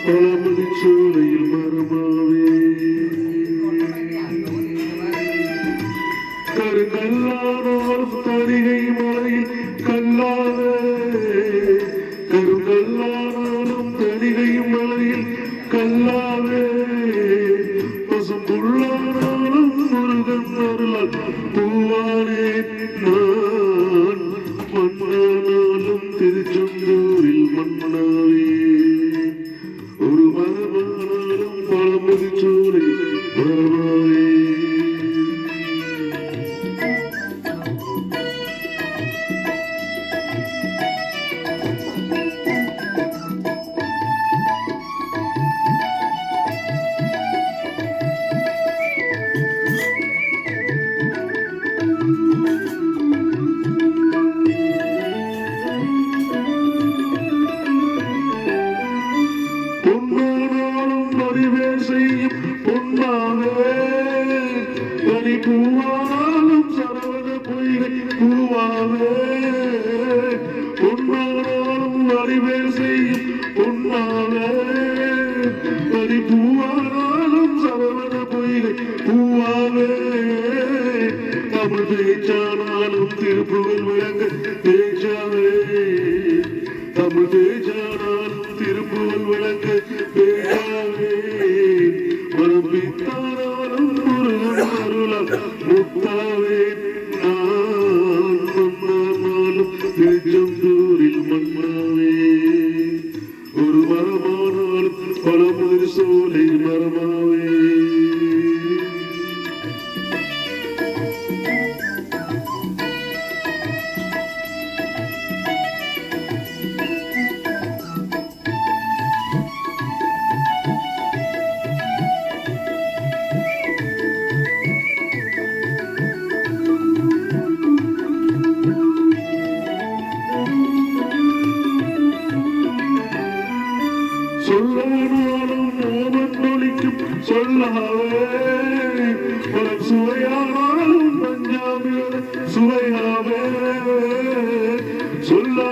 பழமதிச்சோலையில் மரமாவே கருங்கல்லானாலும் தரிகை மலையில் கல்லாவே கருங்கல்லானாலும் தரிகை மலையில் கல்லாவே பசும்புள்ளானாலும் முருகன் அருளால் பூவானே நான் மண்ணானாலும் திருச்செந்தூரில் மண்ணாவே ஒரு மரமானாலும் பழமுதிச்சோலை மரமாவே பொன்னானாலும் அறிவேல் செய்யும் பொன்னாவே பனி பூவானாலும் சரவண பொய்கை பூவாவே பொன்னானாலும் அறிவேல் செய்யும் பொன்னாவே பனி பூவானாலும் சரவண பொய்கை பூவாவே தமிழ் பேச்சானாலும் திருப்புகழ் விளங்க பேச்சாவே தமிழ் பேச்சானாலும் திருப்புகழ் விளங்க பேச்சாவே மரபித்தானாலும் முருகன் அருளால் முத்தாவே நான் மன்னானாலும் திருச்செந்தூரில் மன்னாவே ஒரு மரமானாலும் பழமுதிர் சோலை மரமாவே சொல்லானாலும் மோமன் ஒலிக்கும் சொல்லாவே பலம் சுவையானாலும் பஞ்சாபிகள் சுவையாவே சொல்லா